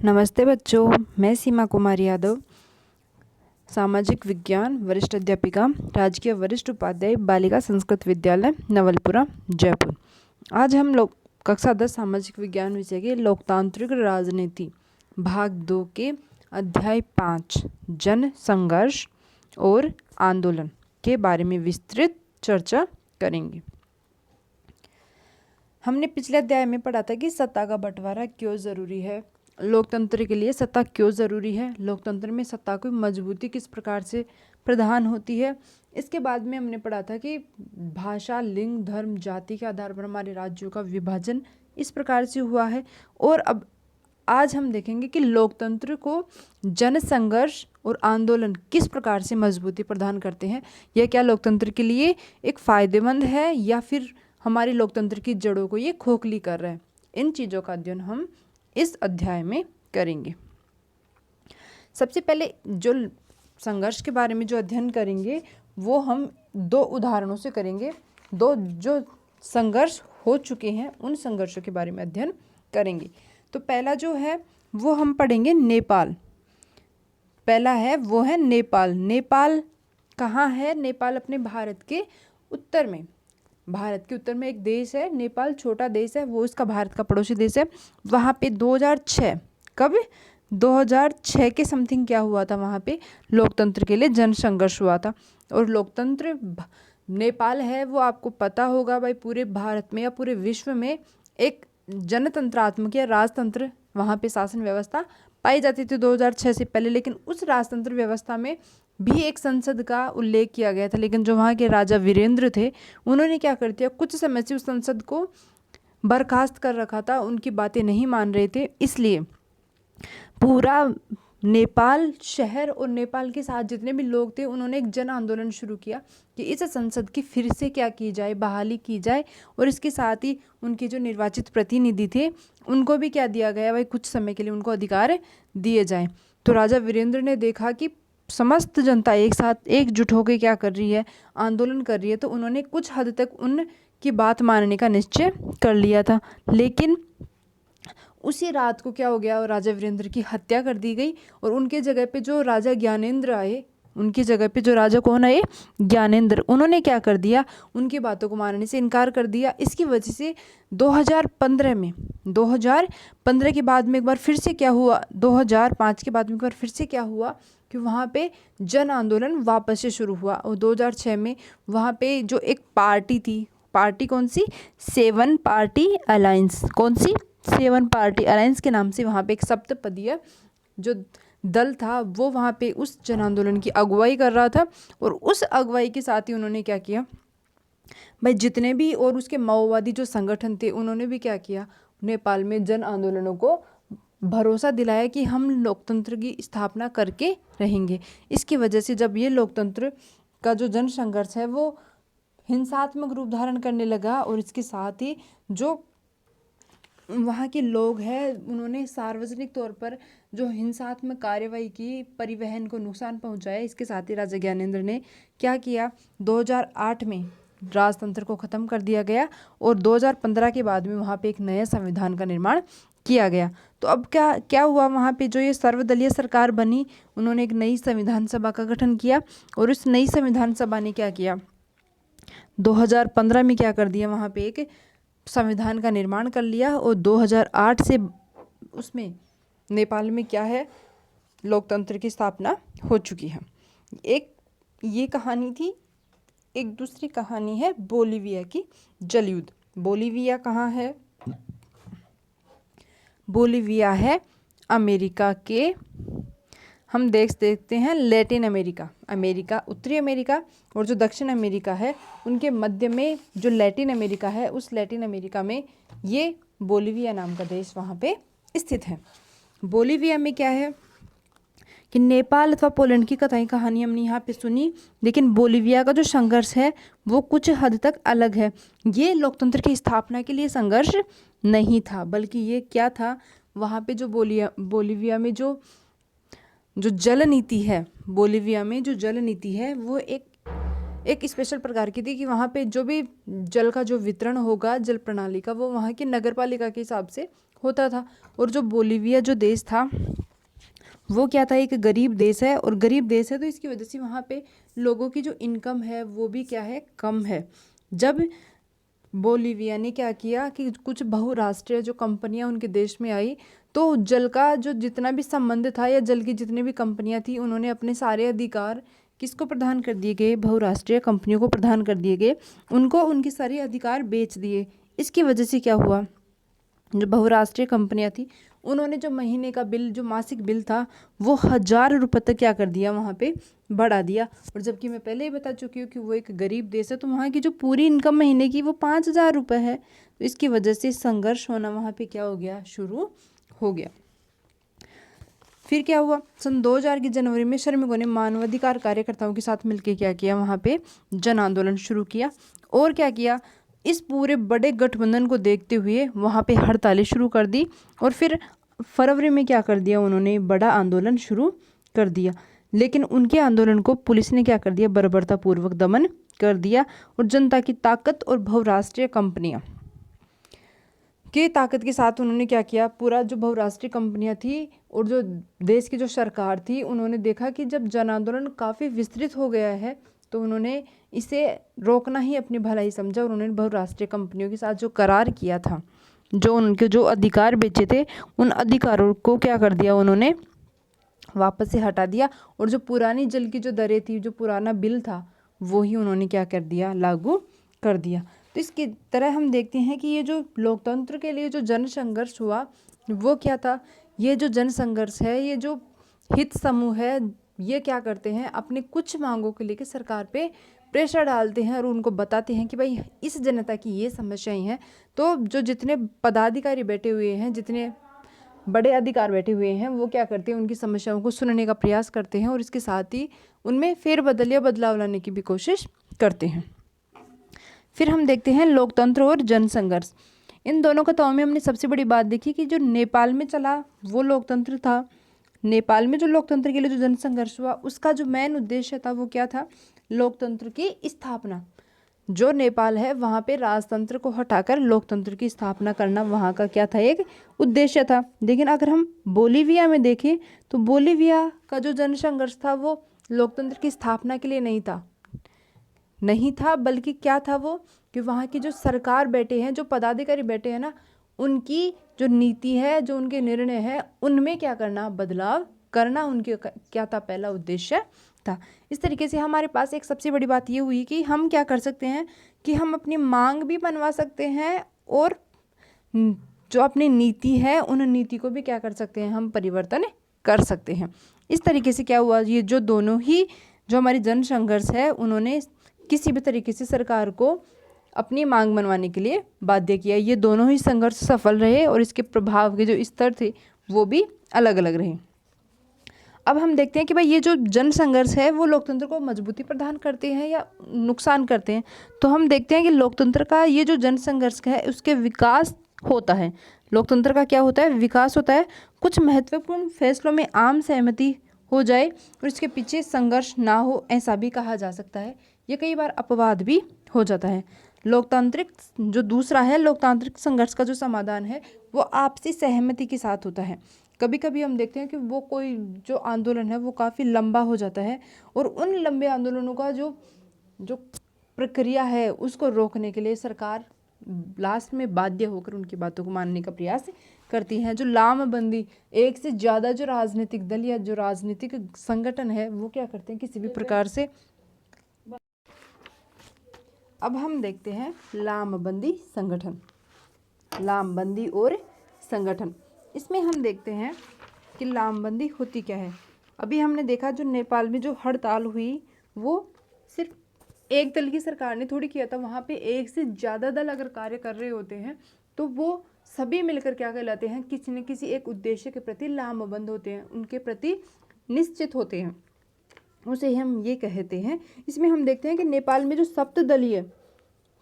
नमस्ते बच्चों, मैं सीमा कुमारी यादव, सामाजिक विज्ञान वरिष्ठ अध्यापिका, राजकीय वरिष्ठ उपाध्याय बालिका संस्कृत विद्यालय नवलपुरा जयपुर। आज हम लोग कक्षा 10 सामाजिक विज्ञान विषय के लोकतांत्रिक राजनीति भाग 2 के अध्याय 5 जन संघर्ष और आंदोलन के बारे में विस्तृत चर्चा करेंगे। हमने पिछले अध्याय में पढ़ा था कि सत्ता का बंटवारा क्यों ज़रूरी है, लोकतंत्र के लिए सत्ता क्यों ज़रूरी है, लोकतंत्र में सत्ता की मजबूती किस प्रकार से प्रदान होती है। इसके बाद में हमने पढ़ा था कि भाषा, लिंग, धर्म, जाति के आधार पर हमारे राज्यों का विभाजन इस प्रकार से हुआ है। और अब आज हम देखेंगे कि लोकतंत्र को जन संघर्ष और आंदोलन किस प्रकार से मजबूती प्रदान करते हैं। यह क्या लोकतंत्र के लिए एक फ़ायदेमंद है या फिर हमारे लोकतंत्र की जड़ों को ये खोखली कर रहा है। इन चीज़ों का अध्ययन हम इस अध्याय में करेंगे। सबसे पहले जो संघर्ष के बारे में जो अध्ययन करेंगे वो हम दो उदाहरणों से करेंगे। दो जो संघर्ष हो चुके हैं उन संघर्षों के बारे में अध्ययन करेंगे। तो पहला जो है वो हम पढ़ेंगे नेपाल। पहला है वो है नेपाल। नेपाल कहाँ है? नेपाल अपने भारत के उत्तर में, भारत के उत्तर में एक देश है। नेपाल छोटा देश है, वो इसका भारत का पड़ोसी देश है। वहाँ पे 2006 कब 2006 के समथिंग क्या हुआ था, वहाँ पे लोकतंत्र के लिए जन संघर्ष हुआ था। और लोकतंत्र नेपाल है वो आपको पता होगा भाई, पूरे भारत में या पूरे विश्व में एक जनतंत्रात्मक या राजतंत्र वहाँ पे शासन व्यवस्था पाई जाती थी 2006 से पहले। लेकिन उस राजतंत्र व्यवस्था में भी एक संसद का उल्लेख किया गया था। लेकिन जो वहाँ के राजा वीरेंद्र थे उन्होंने क्या कर दिया, कुछ समय से उस संसद को बर्खास्त कर रखा था, उनकी बातें नहीं मान रहे थे। इसलिए पूरा नेपाल शहर और नेपाल के साथ जितने भी लोग थे उन्होंने एक जन आंदोलन शुरू किया कि इस संसद की फिर से क्या की जाए, बहाली की जाए। और इसके साथ ही उनके जो निर्वाचित प्रतिनिधि थे उनको भी क्या दिया गया भाई, कुछ समय के लिए उनको अधिकार दिए जाएं। तो राजा वीरेंद्र ने देखा कि समस्त जनता एक साथ एकजुट होकर क्या कर रही है, आंदोलन कर रही है, तो उन्होंने कुछ हद तक उनकी बात मानने का निश्चय कर लिया था। लेकिन उसी रात को क्या हो गया, और राजा वीरेंद्र की हत्या कर दी गई और उनके जगह पे जो राजा ज्ञानेंद्र आए, उनकी जगह पे जो राजा कौन आए, ज्ञानेंद्र, उन्होंने क्या कर दिया, उनकी बातों को मानने से इनकार कर दिया। इसकी वजह से 2015 के बाद में एक बार फिर से क्या हुआ, 2005 के बाद में एक बार फिर से क्या हुआ कि वहाँ पे जन आंदोलन वापस से शुरू हुआ। और 2006 में वहाँ पे जो एक पार्टी थी, पार्टी कौन सी, 7 पार्टी अलायंस, कौन सी, 7 पार्टी अलायंस के नाम से वहाँ पे एक सप्तपदीय जो दल था वो वहाँ पे उस जन आंदोलन की अगुवाई कर रहा था। और उस अगुवाई के साथ ही उन्होंने क्या किया भाई, जितने भी और उसके माओवादी जो संगठन थे उन्होंने भी क्या किया, नेपाल में जन आंदोलनों को भरोसा दिलाया कि हम लोकतंत्र की स्थापना करके रहेंगे। इसकी वजह से जब ये लोकतंत्र का जो जन संघर्ष है वो हिंसात्मक रूप धारण करने लगा और इसके साथ ही जो वहाँ के लोग हैं उन्होंने सार्वजनिक तौर पर जो हिंसात्मक कार्यवाही की, परिवहन को नुकसान पहुँचाया। इसके साथ ही राजा ज्ञानेंद्र ने क्या किया, 2008 में राजतंत्र को ख़त्म कर दिया गया और 2015 के बाद में वहाँ पे एक नया संविधान का निर्माण किया गया। तो अब क्या हुआ, वहाँ पे जो ये सर्वदलीय सरकार बनी, उन्होंने एक नई संविधान सभा का गठन किया और उस नई संविधान सभा ने क्या किया, 2015 में क्या कर दिया, वहाँ पे एक संविधान का निर्माण कर लिया। और 2008 से उसमें नेपाल में क्या है, लोकतंत्र की स्थापना हो चुकी है। एक ये कहानी थी। एक दूसरी कहानी है बोलीविया की, जल युद्ध। बोलीविया कहाँ है, बोलीविया है अमेरिका के, हम देखते हैं लैटिन अमेरिका, उत्तरी अमेरिका और जो दक्षिण अमेरिका है उनके मध्य में जो लैटिन अमेरिका है, उस लैटिन अमेरिका में ये बोलीविया नाम का देश वहाँ पे स्थित है। बोलीविया में क्या है कि नेपाल अथवा पोलैंड की कहानी हमने यहाँ पे सुनी, लेकिन बोलीविया का जो संघर्ष है वो कुछ हद तक अलग है। ये लोकतंत्र की स्थापना के लिए संघर्ष नहीं था, बल्कि ये क्या था, वहाँ पे जो बोलीविया में जो जल नीति है, बोलीविया में जो जल नीति है वो एक एक स्पेशल प्रकार की थी कि वहाँ पे जो भी जल का जो वितरण होगा जल प्रणाली का, वो वहाँ की नगर पालिका के हिसाब से होता था। और जो बोलीविया जो देश था वो क्या था, एक गरीब देश है, और गरीब देश है तो इसकी वजह से वहाँ पे लोगों की जो इनकम है वो भी क्या है, कम है। जब बोलीविया ने क्या किया कि कुछ बहुराष्ट्रीय जो कंपनियां उनके देश में आई, तो जल का जो जितना भी संबंध था या जल की जितनी भी कंपनियां थी, उन्होंने अपने सारे अधिकार किसको प्रदान कर दिए गए, बहुराष्ट्रीय कंपनियों को प्रदान कर दिए गए, उनको उनके सारे अधिकार बेच दिए। इसकी वजह से क्या हुआ, जो बहुराष्ट्रीय कंपनियां थी उन्होंने जो महीने का बिल, जो मासिक बिल था, वो 1,000 रुपये तक क्या कर दिया, वहाँ पे बढ़ा दिया। और जबकि मैं पहले ही बता चुकी हूँ कि वो एक गरीब देश है, तो वहाँ की जो पूरी इनकम महीने की वो 5,000 रुपये है। तो इसकी वजह से संघर्ष होना वहाँ पे क्या हो गया, शुरू हो गया। फिर क्या हुआ, सन 2000 की जनवरी में श्रमिकों ने मानवाधिकार कार्यकर्ताओं के साथ मिलकर क्या किया, वहाँ पे जन आंदोलन शुरू किया। और क्या किया, इस पूरे बड़े गठबंधन को देखते हुए वहाँ पे हड़तालें शुरू कर दी। और फिर फरवरी में क्या कर दिया, उन्होंने बड़ा आंदोलन शुरू कर दिया। लेकिन उनके आंदोलन को पुलिस ने क्या कर दिया, बर्बरतापूर्वक दमन कर दिया। और जनता की ताकत और बहुराष्ट्रीय कंपनियां की ताकत के साथ उन्होंने क्या किया, पूरा जो बहुराष्ट्रीय कंपनियां थी और जो देश की जो सरकार थी, उन्होंने देखा कि जब जन आंदोलन काफ़ी विस्तृत हो गया है, तो उन्होंने इसे रोकना ही अपनी भलाई समझा। और उन्होंने बहुराष्ट्रीय कंपनियों के साथ जो करार किया था, जो उनके जो अधिकार बेचे थे, उन अधिकारों को क्या कर दिया, उन्होंने वापस से हटा दिया। और जो पुरानी जल की जो दरें थी, जो पुराना बिल था, वो ही उन्होंने क्या कर दिया, लागू कर दिया। तो इसकी तरह हम देखते हैं कि ये जो लोकतंत्र के लिए जो जन संघर्ष हुआ वो क्या था, ये जो जन संघर्ष है, ये जो हित समूह है, ये क्या करते हैं, अपने कुछ मांगों को लेकर सरकार पे प्रेशर डालते हैं और उनको बताते हैं कि भाई इस जनता की ये समस्याएं हैं। तो जो जितने पदाधिकारी बैठे हुए हैं, जितने बड़े अधिकार बैठे हुए हैं, वो क्या करते हैं, उनकी समस्याओं को सुनने का प्रयास करते हैं और इसके साथ ही उनमें फेरबदल या बदलाव लाने की भी कोशिश करते हैं। फिर हम देखते हैं लोकतंत्र और जन संघर्ष। इन दोनों कथाओं में हमने सबसे बड़ी बात देखी कि जो नेपाल में चला वो लोकतंत्र था। नेपाल में जो लोकतंत्र के लिए जो जन संघर्ष हुआ, उसका जो मेन उद्देश्य था वो क्या था, लोकतंत्र की स्थापना। जो नेपाल है वहाँ पे राजतंत्र को हटाकर लोकतंत्र की स्थापना करना वहाँ का क्या था, एक उद्देश्य था। लेकिन अगर हम बोलीविया में देखें तो बोलीविया का जो जन संघर्ष था वो लोकतंत्र की स्थापना के लिए नहीं था, बल्कि क्या था वो, कि वहाँ की जो सरकार बैठे हैं, जो पदाधिकारी बैठे हैं ना, उनकी जो नीति है, जो उनके निर्णय है, उनमें क्या करना, बदलाव करना, उनके क्या था, पहला उद्देश्य था। इस तरीके से हमारे पास एक सबसे बड़ी बात ये हुई कि हम क्या कर सकते हैं कि हम अपनी मांग भी बनवा सकते हैं और जो अपनी नीति है उन नीति को भी क्या कर सकते हैं, हम परिवर्तन कर सकते हैं। इस तरीके से क्या हुआ, ये जो दोनों ही जो हमारी जन संघर्ष है, उन्होंने किसी भी तरीके से सरकार को अपनी मांग मनवाने के लिए बाध्य किया। ये दोनों ही संघर्ष सफल रहे और इसके प्रभाव के जो स्तर थे वो भी अलग अलग रहे। अब हम देखते हैं कि भाई ये जो जन संघर्ष है वो लोकतंत्र को मजबूती प्रदान करते हैं या नुकसान करते हैं। तो हम देखते हैं कि लोकतंत्र का ये जो जन संघर्ष है उसके विकास होता है। लोकतंत्र का क्या होता है, विकास होता है। कुछ महत्वपूर्ण फैसलों में आम सहमति हो जाए और इसके पीछे संघर्ष ना हो, ऐसा भी कहा जा सकता है। ये कई बार अपवाद भी हो जाता है। लोकतांत्रिक जो दूसरा है, लोकतांत्रिक संघर्ष का जो समाधान है वो आपसी सहमति के साथ होता है। कभी कभी हम देखते हैं कि वो कोई जो आंदोलन है वो काफ़ी लंबा हो जाता है और उन लंबे आंदोलनों का जो प्रक्रिया है उसको रोकने के लिए सरकार लास्ट में बाध्य होकर उनकी बातों को मानने का प्रयास करती हैं। जो लामबंदी, एक से ज़्यादा जो राजनीतिक दल या जो राजनीतिक संगठन है वो क्या करते हैं, किसी भी प्रकार से। अब हम देखते हैं लामबंदी संगठन, लामबंदी और संगठन। इसमें हम देखते हैं कि लामबंदी होती क्या है। अभी हमने देखा जो नेपाल में जो हड़ताल हुई वो सिर्फ एक दल की सरकार ने थोड़ी किया था। वहाँ पे एक से ज़्यादा दल अगर कार्य कर रहे होते हैं तो वो सभी मिलकर क्या कहलाते हैं, किसी न किसी एक उद्देश्य के प्रति लामबंद होते हैं, उनके प्रति निश्चित होते हैं, उसे हम ये कहते हैं। इसमें हम देखते हैं कि नेपाल में जो सप्तदलीय,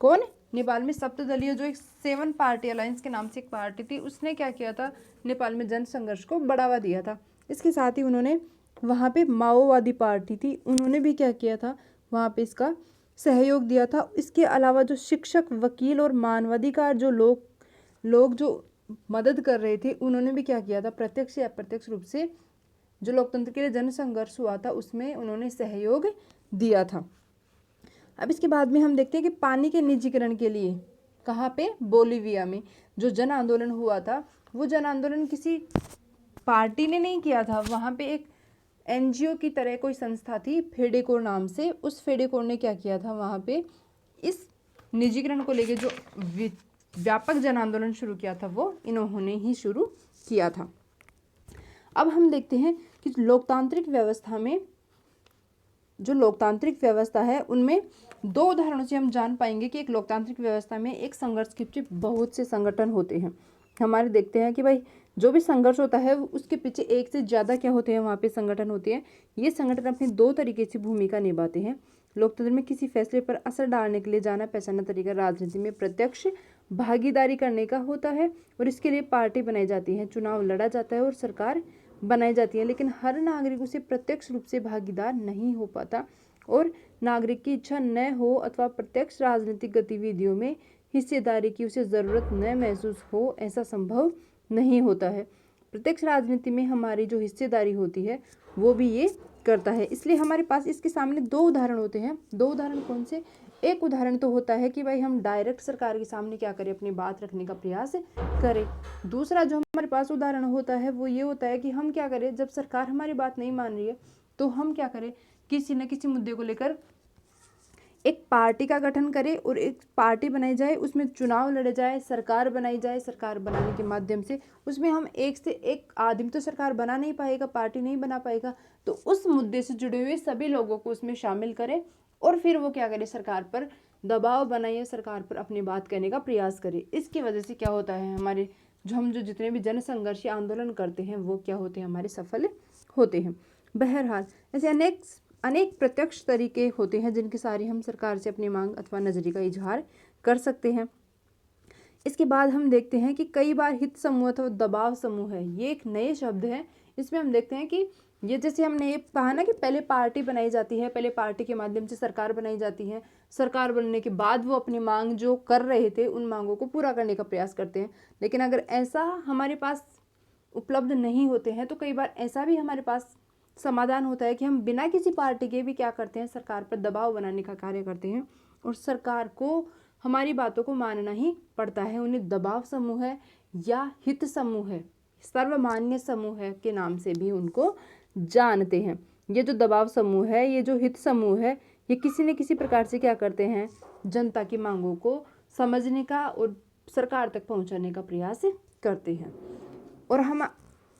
कौन, नेपाल में सप्तदलीय जो एक 7 पार्टी अलायंस के नाम से एक पार्टी थी, उसने क्या किया था, नेपाल में जन संघर्ष को बढ़ावा दिया था। इसके साथ ही उन्होंने वहाँ पे माओवादी पार्टी थी, उन्होंने भी क्या किया था, वहाँ पे इसका सहयोग दिया था। इसके अलावा जो शिक्षक, वकील और मानवाधिकार जो लोग जो मदद कर रहे थे, उन्होंने भी क्या किया था, प्रत्यक्ष या अप्रत्यक्ष रूप से जो लोकतंत्र के लिए जन संघर्ष हुआ था उसमें उन्होंने सहयोग दिया था। अब इसके बाद में हम देखते हैं कि पानी के निजीकरण के लिए कहाँ पे, बोलीविया में जो जन आंदोलन हुआ था, वो जन आंदोलन किसी पार्टी ने नहीं किया था। वहाँ पे एक एनजीओ की तरह कोई संस्था थी फेडेकोर नाम से, उस फेडेकोर ने क्या किया था, वहाँ पे इस निजीकरण को लेके जो व्यापक जन आंदोलन शुरू किया था वो इन्होंने ही शुरू किया था। अब हम देखते हैं कि लोकतांत्रिक व्यवस्था में, जो लोकतांत्रिक व्यवस्था है उनमें दो उदाहरणों से हम जान पाएंगे कि एक लोकतांत्रिक व्यवस्था में एक संघर्ष के पीछे बहुत से संगठन होते हैं। हमारे देखते हैं कि भाई जो भी संघर्ष होता है उसके पीछे एक से ज़्यादा क्या होते हैं, वहाँ पे संगठन होते हैं। ये संगठन अपनी दो तरीके से भूमिका निभाते हैं। लोकतंत्र में किसी फैसले पर असर डालने के लिए जाना पहचाना तरीका राजनीति में प्रत्यक्ष भागीदारी करने का होता है और इसके लिए पार्टी बनाई जाती है, चुनाव लड़ा जाता है और सरकार बनाई जाती है। लेकिन हर नागरिक उसे प्रत्यक्ष रूप से भागीदार नहीं हो पाता और नागरिक की इच्छा न हो अथवा प्रत्यक्ष राजनीतिक गतिविधियों में हिस्सेदारी की उसे ज़रूरत न महसूस हो, ऐसा संभव नहीं होता है। प्रत्यक्ष राजनीति में हमारी जो हिस्सेदारी होती है वो भी ये करता है। इसलिए हमारे पास इसके सामने दो उदाहरण होते हैं। दो उदाहरण कौन से, एक उदाहरण तो होता है कि भाई हम डायरेक्ट सरकार के सामने क्या करें, अपनी बात रखने का प्रयास करें। दूसरा जो हमारे पास उदाहरण होता है वो ये होता है कि हम क्या करें, जब सरकार हमारी बात नहीं मान रही है तो हम क्या करें, किसी न किसी मुद्दे को लेकर एक पार्टी का गठन करें और एक पार्टी बनाई जाए, उसमें चुनाव लड़े जाए, सरकार बनाई जाए। सरकार बनाने के माध्यम से उसमें हम एक से एक आदमी तो सरकार बना नहीं पाएगा, पार्टी नहीं बना पाएगा, तो उस मुद्दे से जुड़े हुए सभी लोगों को उसमें शामिल करें और फिर वो क्या करे, सरकार पर दबाव बनाइए, सरकार पर अपनी बात कहने का प्रयास करें। इसकी वजह से क्या होता है, हमारे जो जितने भी जन संघर्ष या आंदोलन करते हैं वो क्या होते हैं, हमारे सफल होते हैं। बहरहाल ऐसे अनेक प्रत्यक्ष तरीके होते हैं जिनके सारे हम सरकार से अपनी मांग अथवा नजरिए का इजहार कर सकते हैं। इसके बाद हम देखते हैं कि कई बार हित समूह अथवा दबाव समूह है, ये एक नए शब्द है। इसमें हम देखते हैं कि ये जैसे हमने ये कहा ना कि पहले पार्टी बनाई जाती है, पहले पार्टी के माध्यम से सरकार बनाई जाती है, सरकार बनने के बाद वो अपनी मांग जो कर रहे थे उन मांगों को पूरा करने का प्रयास करते हैं। लेकिन अगर ऐसा हमारे पास उपलब्ध नहीं होते हैं तो कई बार ऐसा भी हमारे पास समाधान होता है कि हम बिना किसी पार्टी के भी क्या करते हैं, सरकार पर दबाव बनाने का कार्य करते हैं और सरकार को हमारी बातों को मानना ही पड़ता है। उन्हें दबाव समूह है या हित समूह है, सर्वमान्य समूह है के नाम से भी उनको जानते हैं। ये जो दबाव समूह है, ये जो हित समूह है, ये किसी न किसी प्रकार से क्या करते हैं, जनता की मांगों को समझने का और सरकार तक पहुंचाने का प्रयास करते हैं। और हम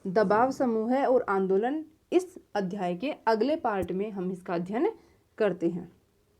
दबाव समूह है और आंदोलन इस अध्याय के अगले पार्ट में हम इसका अध्ययन करते हैं।